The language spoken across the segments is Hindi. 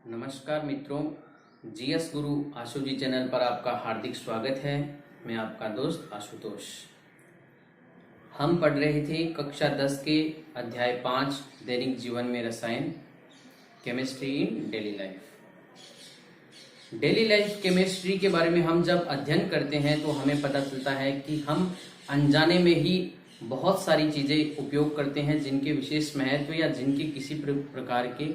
नमस्कार मित्रों, जीएस गुरु आशु जी चैनल पर आपका हार्दिक स्वागत है। मैं आपका दोस्त आशुतोष। हम पढ़ रहे थे कक्षा 10 के अध्याय 5 दैनिक जीवन में रसायन, chemistry in daily life. Daily life chemistry के बारे में हम जब अध्ययन करते हैं तो हमें पता चलता है कि हम अनजाने में ही बहुत सारी चीजें उपयोग करते हैं जिनके विशेष महत्व या जिनके किसी प्रकार के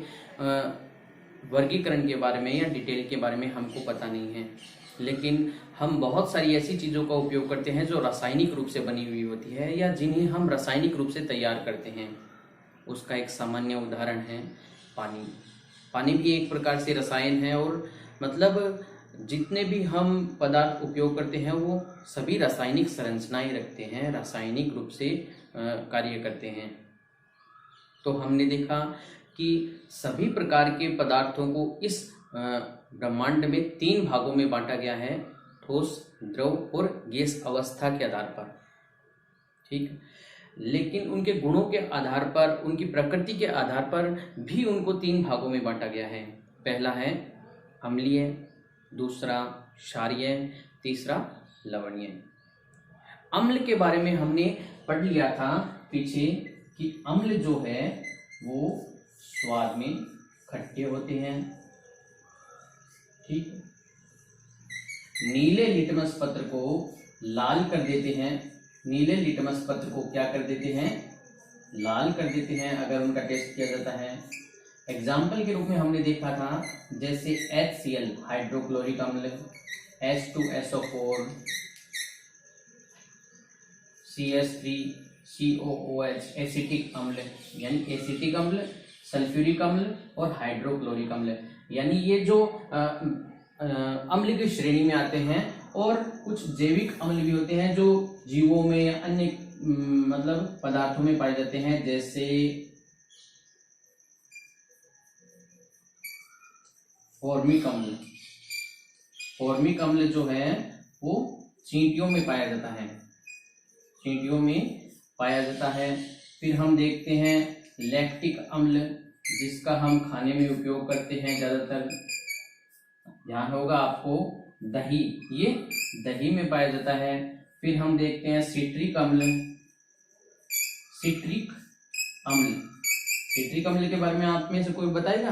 वर्गीकरण के बारे में या डिटेल के बारे में हमको पता नहीं है। लेकिन हम बहुत सारी ऐसी चीज़ों का उपयोग करते हैं जो रासायनिक रूप से बनी हुई होती है या जिन्हें हम रासायनिक रूप से तैयार करते हैं। उसका एक सामान्य उदाहरण है पानी। पानी भी एक प्रकार से रसायन है और मतलब जितने भी हम पदार्थ उपयोग करते हैं वो सभी रासायनिक संरचनाएं रखते हैं, रासायनिक रूप से कार्य करते हैं। तो हमने देखा कि सभी प्रकार के पदार्थों को इस ब्रह्मांड में 3 भागों में बांटा गया है, ठोस, द्रव और गैस अवस्था के आधार पर। ठीक, लेकिन उनके गुणों के आधार पर, उनकी प्रकृति के आधार पर भी उनको 3 भागों में बांटा गया है। पहला है अम्लीय, दूसरा क्षारीय, तीसरा लवणीय। अम्ल के बारे में हमने पढ़ लिया था पीछे कि अम्ल जो है वो स्वाद में खट्टे होते हैं। ठीक, नीले लिटमस पत्र को लाल कर देते हैं। नीले लिटमस पत्र को क्या कर देते हैं? लाल कर देते हैं अगर उनका टेस्ट किया जाता है। एग्जाम्पल के रूप में हमने देखा था जैसे HCl हाइड्रोक्लोरिक अम्ल, H2SO4, CH3COOH एसिटिक अम्ल यानी एसिटिक अम्ल, सल्फ्यूरिक अम्ल और हाइड्रोक्लोरिक अम्ल, यानी ये जो अम्ल की श्रेणी में आते हैं। और कुछ जैविक अम्ल भी होते हैं जो जीवों में या अन्य मतलब पदार्थों में पाए जाते हैं, जैसे फॉर्मिक अम्ल। फॉर्मिक अम्ल जो है वो चींटियों में पाया जाता है, चींटियों में पाया जाता है। फिर हम देखते हैं लैक्टिक अम्ल, जिसका हम खाने में उपयोग करते हैं ज्यादातर। ध्यान होगा आपको, दही, ये दही में पाया जाता है। फिर हम देखते हैं सिट्रिक अम्ल। सिट्रिक अम्ल, सिट्रिक अम्ल के बारे में आप में से कोई बताएगा?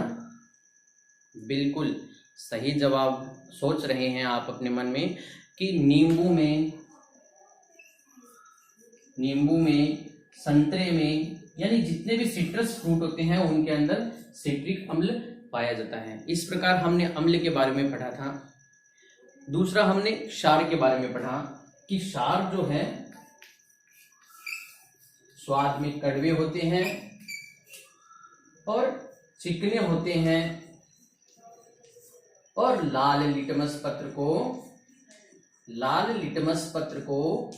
बिल्कुल सही जवाब सोच रहे हैं आप अपने मन में कि नींबू में, संतरे में, यानी जितने भी सिट्रस फ्रूट होते हैं उनके अंदर सिट्रिक अम्ल पाया जाता है। इस प्रकार हमने अम्ल के बारे में पढ़ा था। दूसरा हमने क्षार के बारे में पढ़ा कि क्षार जो है स्वाद में कड़वे होते हैं और चिकने होते हैं और लाल लिटमस पत्र को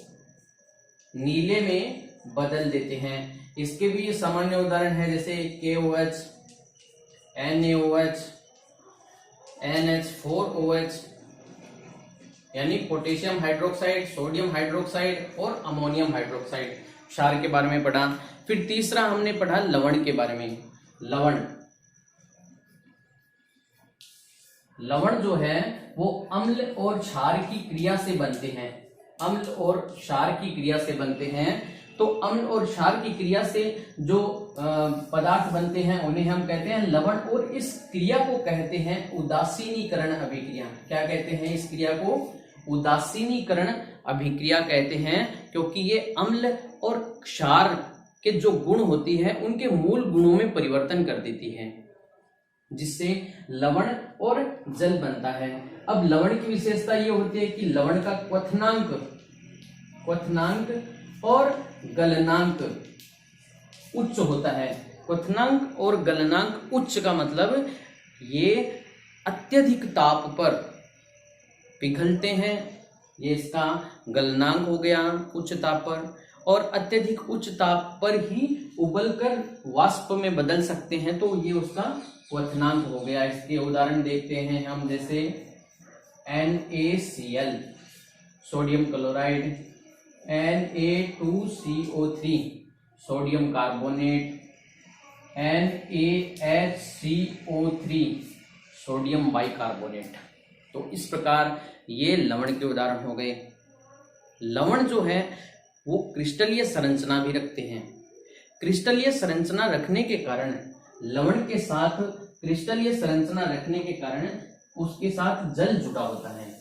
नीले में बदल देते हैं। इसके भी सामान्य उदाहरण है जैसे KOH, NaOH, NH4OH यानी पोटेशियम हाइड्रोक्साइड, सोडियम हाइड्रोक्साइड और अमोनियम हाइड्रोक्साइड। क्षार के बारे में पढ़ा। फिर तीसरा हमने पढ़ा लवण के बारे में। लवण जो है वो अम्ल और क्षार की क्रिया से बनते हैं। अम्ल और क्षार की क्रिया से बनते हैं। तो अम्ल और क्षार की क्रिया से जो पदार्थ बनते हैं उन्हें हम कहते हैं लवण। और इस क्रिया को कहते हैं उदासीनीकरण अभिक्रिया। क्या कहते हैं इस क्रिया को? उदासीनीकरण अभिक्रिया कहते हैं, क्योंकि ये अम्ल और क्षार के जो गुण होती है उनके मूल गुणों में परिवर्तन कर देती है, जिससे लवण और जल बनता है। अब लवण की विशेषता ये होती है कि लवण का क्वथनांक और गलनांक उच्च होता है। क्वथनांक और गलनांक उच्च का मतलब ये अत्यधिक ताप पर पिघलते हैं, ये इसका गलनांक हो गया उच्च ताप पर। और अत्यधिक उच्च ताप पर ही उबलकर वाष्प में बदल सकते हैं, तो ये उसका क्वथनांक हो गया। इसके उदाहरण देखते हैं हम, जैसे NaCl sodium chloride, Na2CO3 sodium carbonate, NaHCO3 sodium bicarbonate. तो इस प्रकार ये लवण के उदाहरण हो गए। लवण जो है वो क्रिस्टलीय संरचना भी रखते हैं। क्रिस्टलीय संरचना रखने के कारण लवण के साथ क्रिस्टलीय संरचना रखने के कारण उसके साथ जल जुड़ा होता है।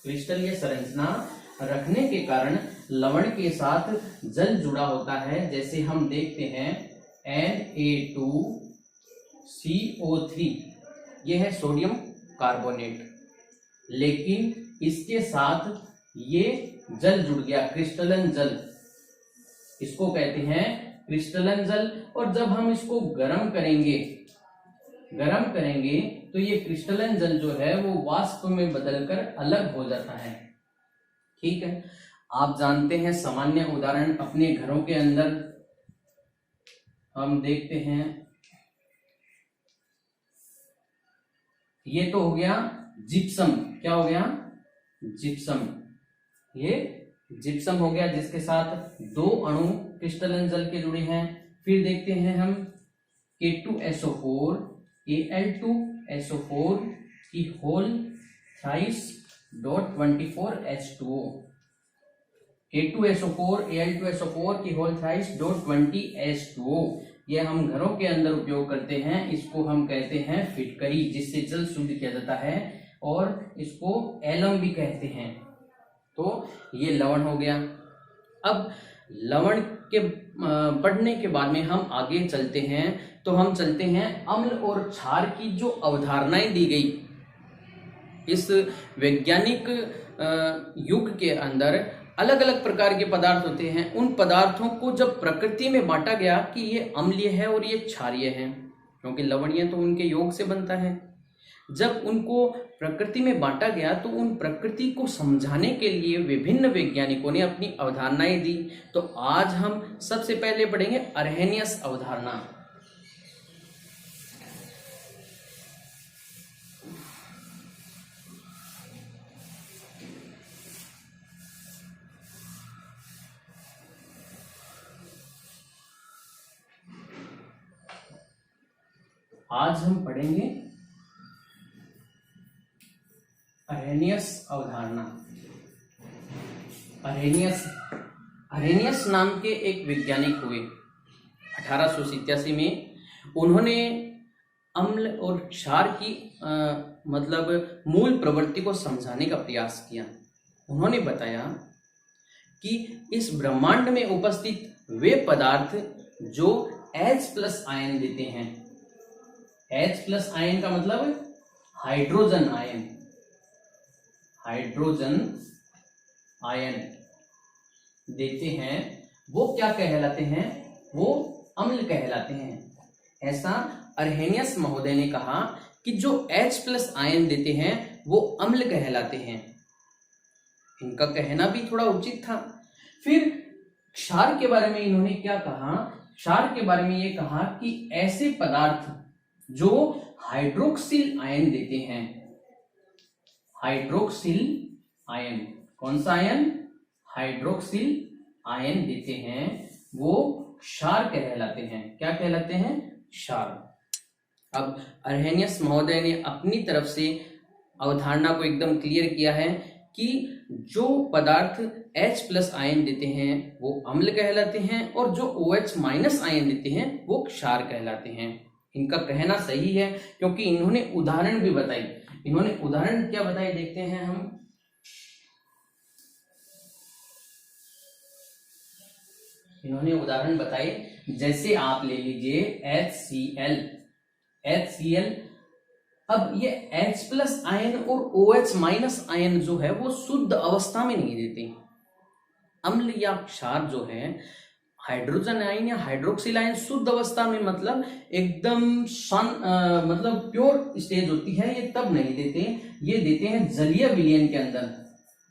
क्रिस्टलीय संरचना रखने के कारण लवण के साथ जल जुड़ा होता है। जैसे हम देखते हैं Na2CO3, यह है सोडियम कार्बोनेट, लेकिन इसके साथ ये जल जुड़ गया, क्रिस्टलन जल, इसको कहते हैं क्रिस्टलन जल। और जब हम इसको गर्म करेंगे तो ये क्रिस्टलन जल जो है वो वाष्प में बदलकर अलग हो जाता है। ठीक है, आप जानते हैं सामान्य उदाहरण अपने घरों के अंदर हम देखते हैं। ये तो हो गया जिप्सम, क्या हो गया? जिप्सम। ये जिप्सम हो गया जिसके साथ दो अणु क्रिस्टलन जल के जुड़े हैं। फिर देखते हैं हम K2SO4 Al2SO4 की whole thrice .24H2O। K2SO4 Al2SO4 की होल थ्राइस .20H2O। ये हम घरों के अंदर उपयोग करते हैं। इसको हम कहते हैं फिटकरी, जिससे जल शुद्ध किया जाता है, और इसको एलम भी कहते हैं। तो ये लवण हो गया। अब लवण के पढ़ने के बाद में हम आगे चलते हैं, तो हम चलते हैं अम्ल और क्षार की जो अवधारणाएं दी गई इस वैज्ञानिक युग के अंदर। अलग अलग प्रकार के पदार्थ होते हैं, उन पदार्थों को जब प्रकृति में बांटा गया कि ये अम्लीय है और ये क्षारीय है, क्योंकि लवणीय तो उनके योग से बनता है। जब उनको प्रकृति में बांटा गया तो उन प्रकृति को समझाने के लिए विभिन्न वैज्ञानिकों ने अपनी अवधारणाएं दी। तो आज हम सबसे पहले पढ़ेंगे अर्हेनियस अवधारणा। आज हम पढ़ेंगे अर्हेनियस अवधारणा। अर्हेनियस नाम के एक वैज्ञानिक हुए 1887 में। उन्होंने अम्ल और क्षार की मतलब मूल प्रवृत्ति को समझाने का प्रयास किया। उन्होंने बताया कि इस ब्रह्मांड में उपस्थित वे पदार्थ जो H+ आयन देते हैं। H+ आयन का मतलब हाइड्रोजन आयन। हाइड्रोजन आयन देते हैं, वो क्या कहलाते हैं? वो अम्ल कहलाते हैं। ऐसा अर्हेनियस महोदय ने कहा कि जो H+ आयन देते हैं वो अम्ल कहलाते हैं। इनका कहना भी थोड़ा उचित था। फिर क्षार के बारे में इन्होंने क्या कहा? क्षार के बारे में ये कहा कि ऐसे पदार्थ जो हाइड्रोक्सिल आयन देते हैं। हाइड्रोक्सिल आयन, कौन सा आयन? हाइड्रोक्सिल आयन देते हैं, वो क्षार कहलाते हैं। क्या कहलाते हैं? क्षार। अब अर्हेनियस महोदय ने अपनी तरफ से अवधारणा को एकदम क्लियर किया है कि जो पदार्थ H+ आयन देते हैं वो अम्ल कहलाते हैं, और जो OH- आयन देते हैं वो क्षार कहलाते हैं। इनका कहना सही है, क्योंकि इन्होंने उदाहरण भी बताई। इन्होंने उदाहरण क्या बताए देखते हैं हम। इन्होंने उदाहरण बताए, जैसे आप ले लीजिए HCl। अब ये H+ आयन और OH- आयन जो है वो शुद्ध अवस्था में नहीं देते। अम्ल या क्षार जो है, हाइड्रोजन आयन या हाइड्रोक्सिल आयन शुद्ध अवस्था में मतलब एकदम मतलब प्योर स्टेज होती है, ये तब नहीं देते। ये देते हैं जलीय विलयन के अंदर।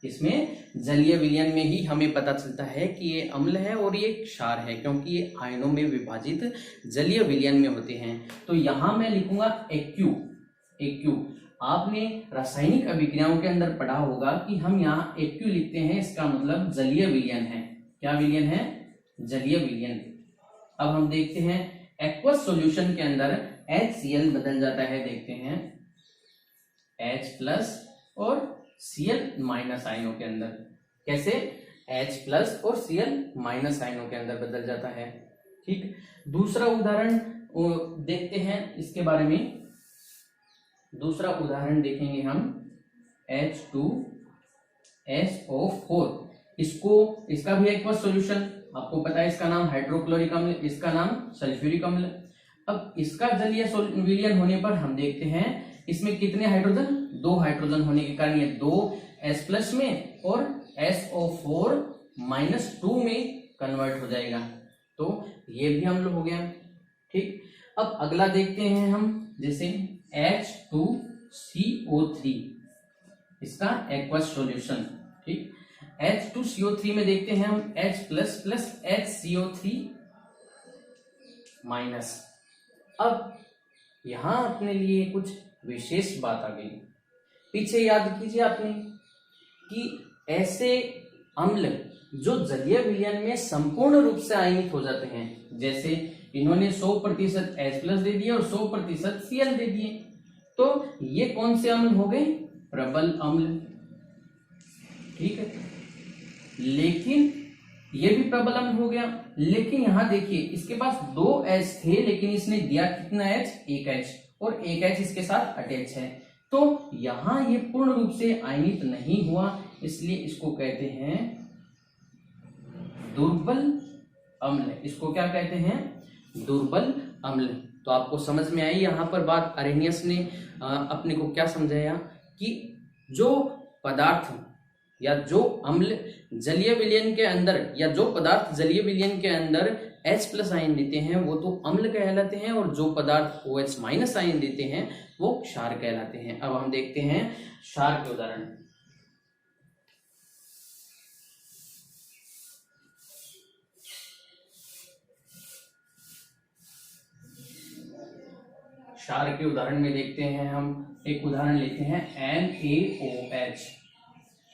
इसमें जलीय विलयन में ही हमें पता चलता है कि ये अम्ल है और ये क्षार है, क्योंकि ये आयनों में विभाजित जलीय विलयन में होते हैं। तो यहां मैं लिखूंगा एक्यू। आपने रासायनिक अभिक्रियाओं के अंदर पढ़ा होगा कि हम यहाँ एक्यू लिखते हैं, इसका मतलब जलीय विलयन है। क्या विलयन है? जलीय विलयन। अब हम देखते हैं एक्वस सॉल्यूशन के अंदर HCl बदल जाता है। देखते हैं H प्लस और Cl माइनस आयनों के अंदर। कैसे? H प्लस और Cl माइनस आयनों के अंदर बदल जाता है। ठीक, दूसरा उदाहरण देखते हैं इसके बारे में। दूसरा उदाहरण देखेंगे हम H2SO4। इसका भी एक्वस सॉल्यूशन, आपको पता है इसका नाम हाइड्रोक्लोरिक अम्ल, इसका नाम सल्फ्यूरिक अम्ल। अब इसका जलीय विलयन होने पर हम देखते हैं इसमें कितने हाइड्रोजन, 2 हाइड्रोजन होने के कारण ये 2S प्लस में और SO4-2 में कन्वर्ट हो जाएगा। तो ये भी अम्ल हो गया। ठीक, अब अगला देखते हैं हम, जैसे H2CO3, इसका एक्वस सॉल्यूशन। ठीक, H2CO3 में देखते हैं हम H plus plus HCO3 minus. अब यहां अपने लिए कुछ विशेष बात आ गई। पीछे याद कीजिए आपने कि ऐसे अम्ल जो जलीय विलयन में संपूर्ण रूप से आयनित हो जाते हैं, जैसे इन्होंने 100% H प्लस दे दिए और 100% Cl दे दिए, तो ये कौन से अम्ल हो गए? प्रबल अम्ल। ठीक है, लेकिन ये भी प्रबल अम्ल हो गया। लेकिन यहां देखिए इसके पास 2 H थे, लेकिन इसने दिया कितना H? 1 H, और 1 H इसके साथ अटैच है, तो यहां ये पूर्ण रूप से आयनित नहीं हुआ, इसलिए इसको कहते हैं दुर्बल अम्ल। इसको क्या कहते हैं? दुर्बल अम्ल। तो आपको समझ में आई यहां पर बात। अरेनियस ने अपने को क्या समझाया कि जो पदार्थ या जो अम्ल जलीय विलयन के अंदर, या जो पदार्थ जलीय विलयन के अंदर H प्लस आयन देते हैं वो तो अम्ल कहलाते हैं, और जो पदार्थ OH माइनस आयन देते हैं वो क्षार कहलाते हैं। अब हम देखते हैं क्षार के उदाहरण। क्षार के उदाहरण में देखते हैं हम, एक उदाहरण लेते हैं NaOH।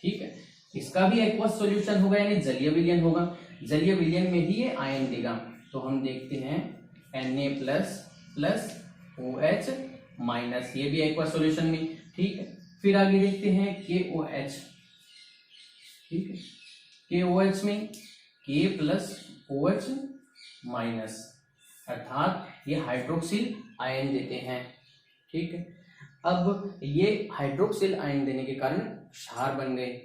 ठीक है, इसका भी एक्वस सॉल्यूशन होगा, यानी जलीय विलयन होगा। जलीय विलयन में ही ये आयन देगा। तो हम देखते हैं Na plus plus OH minus, ये भी एक्वस सॉल्यूशन में। ठीक है, फिर आगे देखते हैं KOH। ठीक है, KOH में K प्लस OH माइनस, अर्थात ये हाइड्रोक्सिल आयन देते हैं। ठीक है, अब ये हाइड्रोक्सिल आयन देने के कारण क्षार बन गए।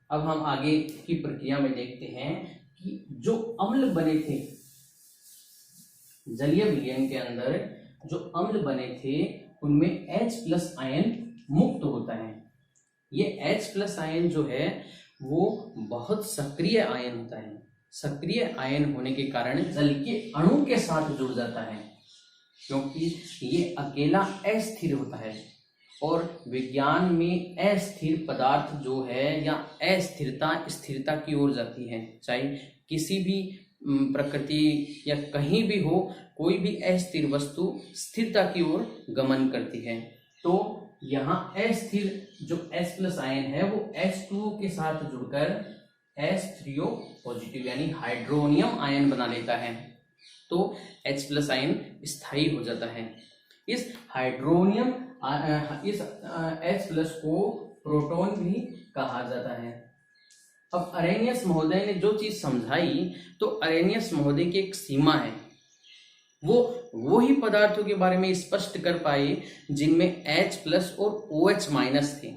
अब हम आगे की प्रक्रिया में देखते हैं कि जो अम्ल बने थे जलीय विलयन के अंदर, जो अम्ल बने थे उनमें H प्लस आयन मुक्त होता है। ये H प्लस आयन जो है वो बहुत सक्रिय आयन होता है। सक्रिय आयन होने के कारण जल के अणु के साथ जुड़ जाता है, क्योंकि ये अकेला अस्थिर होता है। और विज्ञान में अस्थिर पदार्थ जो है या अस्थिरता स्थिरता की ओर जाती है। चाहे किसी भी प्रकृति या कहीं भी हो, कोई भी अस्थिर वस्तु स्थिरता की ओर गमन करती है। तो यहाँ अस्थिर जो H प्लस आयन है वो H2O के साथ जुड़कर H3O पॉजिटिव यानी हाइड्रोनियम आयन बना लेता है। तो H प्लस आयन स्थायी हो जाता है। इस हाइड्रोनियम इस H प्लस को प्रोटॉन भी कहा जाता है। अब अरेनियस महोदय ने जो चीज समझाई, तो अरेनियस महोदय की एक सीमा है। वो ही पदार्थों के बारे में स्पष्ट कर पाए जिनमें H प्लस और OH माइनस थे,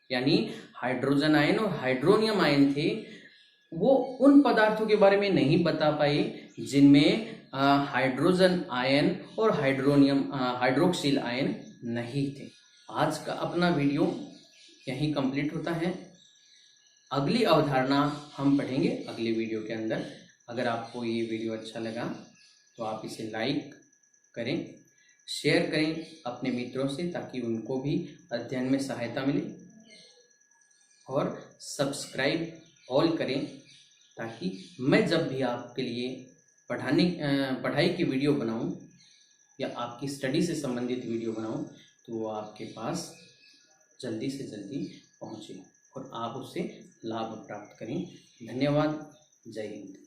यानी हाइड्रोजन आयन और हाइड्रोनियम आयन थे। वो उन पदार्थों के बारे में नहीं बता पाए जिनमें हाइड्रोजन आयन और हाइड्रोक्सिल आयन नहीं थे। आज का अपना वीडियो यहीं कंप्लीट होता है। अगली अवधारणा हम पढ़ेंगे अगले वीडियो के अंदर। अगर आपको ये वीडियो अच्छा लगा तो आप इसे लाइक करें, शेयर करें अपने मित्रों से, ताकि उनको भी अध्ययन में सहायता मिले, और सब्सक्राइब ऑल करें, ताकि मैं जब भी आपके लिए पढ़ाई की वीडियो बनाऊं या आपकी स्टडी से संबंधित वीडियो बनाऊं तो वो आपके पास जल्दी से जल्दी पहुंचे और आप उससे लाभ प्राप्त करें। धन्यवाद। जय हिंद।